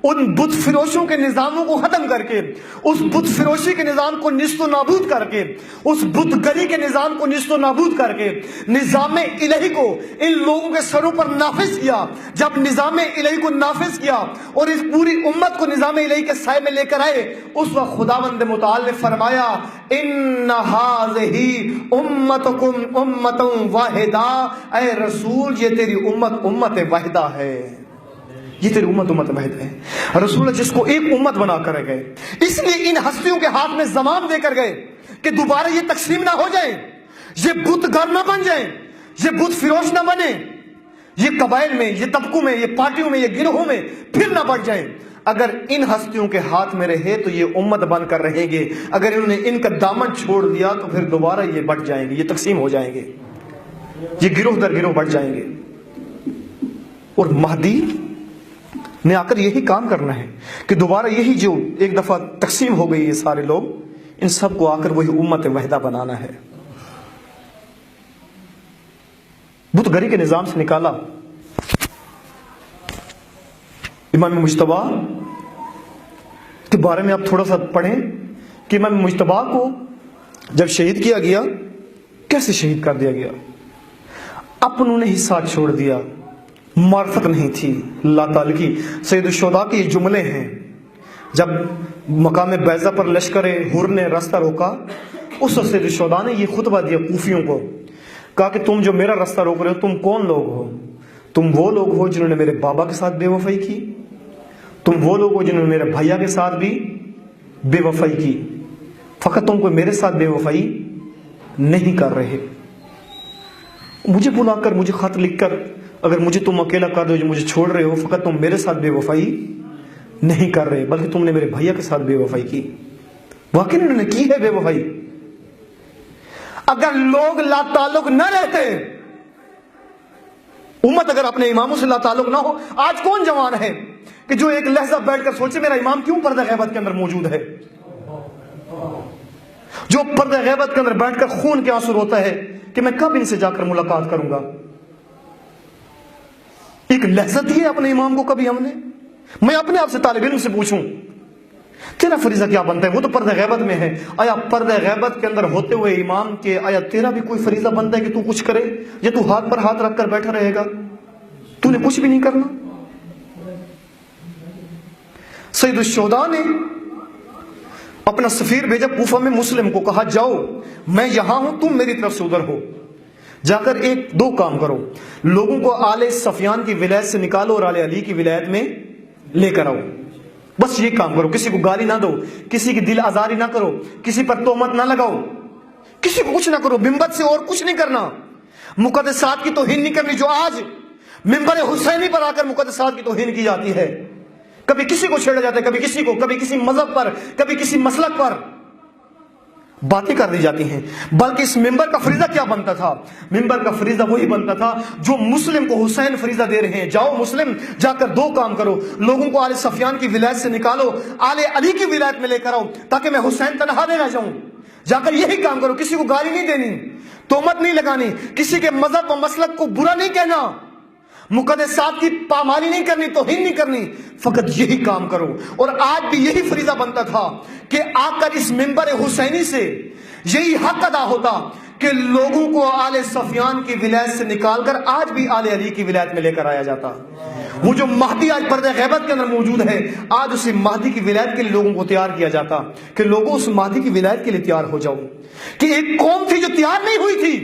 उन बुत फिरोशों के निजामों को खत्म करके, उस बुत फिरोशी के निजाम को निस्तो नाबूद करके, उस बुत गली के निजाम को निस्तो नाबूद करके निजाम इलाही को इन लोगों के सरों पर नाफिज किया। जब निजाम इलाही को नाफिज किया और इस पूरी उम्मत को निजाम इलाही के साए में लेकर आए, उस वक्त खुदावंद मुताल ने फरमाया, इन्ना हाज़िही उम्मतकुम उम्मतुन वाहिदा, ऐ रसूल ये तेरी उम्मत उम्मत वाहिदा है, ये तेरी उम्मत उम्मत वाहिदा है। रसूल जिसको एक उम्मत बना कर गए, इसलिए इन हस्तियों के हाथ में ज़मान देकर गए कि दोबारा ये तकसीम ना हो जाए, ये बुतगर ना बन जाए, ये बुत फिरोश ना बने, ये कबाइल में, ये तबकों में, ये पार्टियों में, ये गिरोहों में फिर ना बढ़ जाए। अगर इन हस्तियों के हाथ में रहे तो ये उम्मत बनकर रहेंगे, अगर इन्होंने इनका दामन छोड़ दिया तो फिर दोबारा ये बढ़ जाएंगे, ये तकसीम हो जाएंगे, ये गिरोह दर गिरोह बढ़ जाएंगे। और महदी ने आकर यही काम करना है कि दोबारा यही जो एक दफा तकसीम हो गई ये सारे लोग, इन सबको आकर वही उम्मत वहदा बनाना है। बुतगरी के निजाम से निकाला। इमाम मुज्तबा के बारे में आप थोड़ा सा पढ़ें कि इमाम मुज्तबा को जब शहीद किया गया, कैसे शहीद कर दिया गया। अपनों ने ही साथ छोड़ दिया, मार्फत नहीं थी अल्लाह ताला की। सैयद शुहदा के ये जुमले हैं, जब मकाम बैज़ा पर लश्कर हुर ने रास्ता रोका, उस वक्त सैयद शुहदा ने ये खुतबा दिया कूफियों को, कहा कि तुम जो मेरा रास्ता रोक रहे हो, तुम कौन लोग हो? तुम वो लोग हो जिन्होंने मेरे बाबा के साथ बेवफाई की, तुम वो लोग हो जिन्होंने मेरे भैया के साथ भी बेवफाई की, फकत तुम कोई मेरे साथ बेवफाई नहीं कर रहे। मुझे बुलाकर, मुझे खत लिखकर अगर मुझे तुम अकेला कर दो, जो मुझे छोड़ रहे हो, फकत तुम मेरे साथ बेवफाई नहीं कर रहे, बल्कि तुमने मेरे भैया के साथ बेवफाई की। वाकई उन्होंने की है बेवफाई। अगर लोग लाताल्लुक न रहते, उम्मत अगर अपने इमामों से लाताल्लुक ना हो, आज कौन जवान है कि जो एक लहजा बैठकर सोचे मेरा इमाम क्यों पर्दा गैबत के अंदर मौजूद है, जो पर्दा गैबत के अंदर बैठकर खून के आंसू रोता है कि मैं कब इनसे जाकर मुलाकात करूंगा। एक लहजा दी है अपने इमाम को कभी हमने? मैं अपने आप से तालिब इल्म से पूछूं, तेरा फरीजा क्या बनता है? वो तो पर्दा गैबत में है। आया पर्दा गैबत के अंदर होते हुए इमाम के, आया तेरा भी कोई फरीजा बनता है कि तू कुछ करे? या तू हाथ पर हाथ रखकर बैठा रहेगा, तूने कुछ भी नहीं करना? सैयद शुहदा ने अपना सफीर भेजा कूफा में, मुस्लिम को कहा जाओ मैं यहां हूं, तुम मेरी तरफ से उधर हो, जाकर एक दो काम करो, लोगों को आले सफियान की विलायत से निकालो और आले अली की विलायत में लेकर आओ। बस ये काम करो, किसी को गाली ना दो, किसी की दिल आजारी ना करो, किसी पर तोहमत ना लगाओ, किसी को कुछ ना करो, मिंबर से और कुछ नहीं करना, मुकद्दसात की तौहीन नहीं करनी। जो आज मिंबर हुसैनी पर आकर मुकद्दसात की तौहीन की जाती है, कभी किसी को छेड़ा जाता है, कभी किसी को, कभी किसी मजहब पर, कभी किसी मसलक पर बातें कर दी जाती हैं। बल्कि इस मिंबर का फरीजा क्या बनता था? मिंबर का फरीजा वही बनता था जो मुस्लिम को हुसैन फरीजा दे रहे हैं, जाओ मुस्लिम जाकर दो काम करो, लोगों को आले सफियान की विलायत से निकालो, आले अली की विलायत में लेकर आओ, ताकि मैं हुसैन तनहा दे ना जाऊं। जाकर यही काम करो, किसी को गाली नहीं देनी, तोहमत नहीं लगानी, किसी के मजहब व मसलक को बुरा नहीं कहना, मुकद्दसात की पामाली नहीं करनी, तौहीन नहीं करनी, फकत यही काम करो। और आज भी यही फरीजा बनता था कि आकर इस मिंबर हुसैनी से यही हक अदा होता कि लोगों को आले सफियान की विलायत से निकालकर आज भी आले अली की विलायत में लेकर आया जाता। वो जो महदी आज पर्दे गैबत के अंदर मौजूद है, आज उसी महदी की विलायत के लिए लोगों को तैयार किया जाता कि लोगों उस महदी की विलायत के लिए तैयार हो जाओ। कि एक कौम थी जो तैयार नहीं हुई थी,